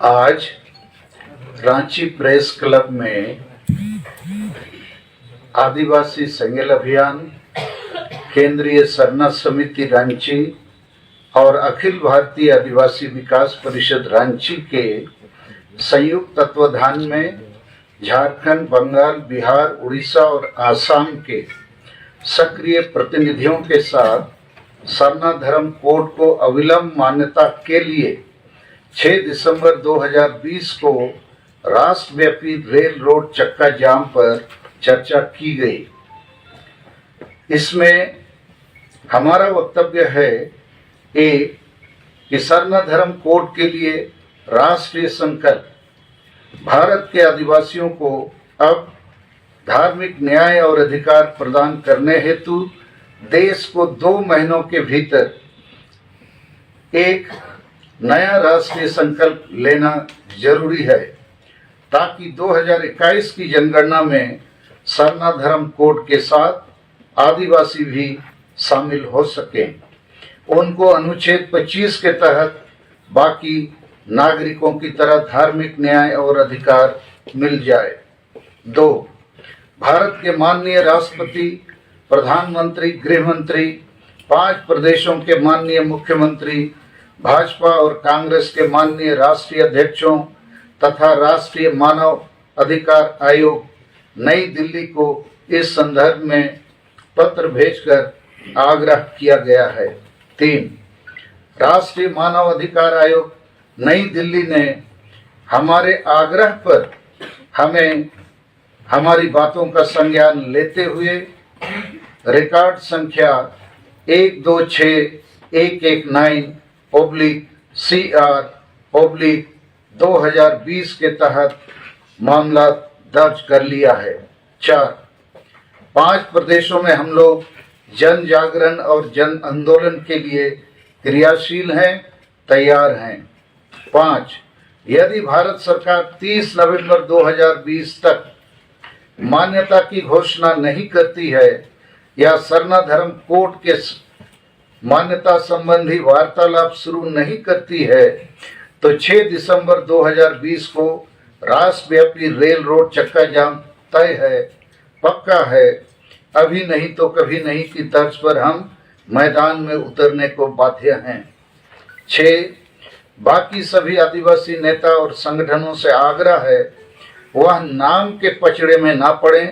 आज Ranchi press club में आदिवासी सेंगेल अभियान, केंद्रीय सरना समिति रांची और अखिल भारतीय आदिवासी विकास परिषद रांची के संयुक्त तत्वाधान में झारखंड, बंगाल, बिहार, उड़ीसा और आसाम के सक्रिय प्रतिनिधियों के साथ सरना धर्म कोड को अविलंब मान्यता के लिए 6 दिसंबर 2020 को राष्ट्रव्यापी रेल रोड चक्का जाम पर चर्चा की गई। इसमें हमारा वक्तव्य है कि सरना धर्म कोड के लिए राष्ट्रीय संकल्प भारत के आदिवासियों को अब धार्मिक न्याय और अधिकार प्रदान करने हेतु देश को 2 महीनों के भीतर एक नया राष्ट्रीय संकल्प लेना जरूरी है, ताकि 2021 की जनगणना में सरना धर्म कोड के साथ आदिवासी भी शामिल हो सकें। उनको अनुच्छेद 25 के तहत बाकी नागरिकों की तरह धार्मिक न्याय और अधिकार मिल जाए। 2. भारत के माननीय राष्ट्रपति, प्रधानमंत्री, गृह मंत्री, 5 प्रदेशों के माननीय मुख्यमंत्री, भाजपा और कांग्रेस के माननीय राष्ट्रीय अध्यक्षों तथा राष्ट्रीय मानव अधिकार आयोग नई दिल्ली को इस संदर्भ में पत्र भेजकर आग्रह किया गया है। 3. राष्ट्रीय मानव अधिकार आयोग नई दिल्ली ने हमारे आग्रह पर हमें हमारी बातों का संज्ञान लेते हुए रिकॉर्ड संख्या 126119/CR/2020 के तहत मामला दर्ज कर लिया है। 4. 5 प्रदेशों में हम लोग जन जागरण और जन आंदोलन के लिए क्रियाशील हैं, तैयार हैं। 5. यदि भारत सरकार 30 नवंबर 2020 तक मान्यता की घोषणा नहीं करती है या सरना धर्म कोड के मान्यता संबंधी वार्तालाप शुरू नहीं करती है, तो 6 दिसंबर 2020 को राष्ट्रव्यापी रेल रोड चक्का जाम तय है, पक्का है। अभी नहीं तो कभी नहीं की तर्ज पर हम मैदान में उतरने को बाध्य हैं। 6. बाकी सभी आदिवासी नेता और संगठनों से आग्रह है वह नाम के पचड़े में ना पड़े,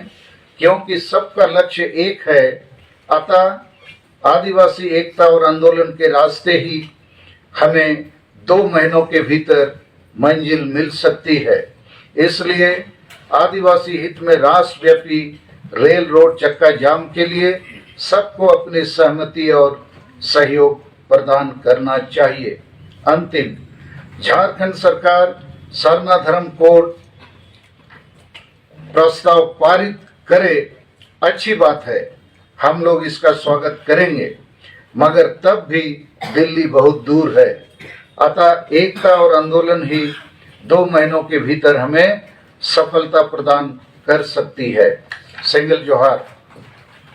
क्योंकि सबका लक्ष्य एक है। अतः आदिवासी एकता और आंदोलन के रास्ते ही हमें 2 महीनों के भीतर मंजिल मिल सकती है। इसलिए आदिवासी हित में राष्ट्रव्यापी रेल रोड चक्का जाम के लिए सबको अपनी सहमति और सहयोग प्रदान करना चाहिए। अंतिम, झारखंड सरकार सरना धर्म कोड प्रस्ताव पारित करे, अच्छी बात है, हम लोग इसका स्वागत करेंगे, मगर तब भी दिल्ली बहुत दूर है। अतः एकता और आंदोलन ही 2 महीनों के भीतर हमें सफलता प्रदान कर सकती है। सेंगल जोहार।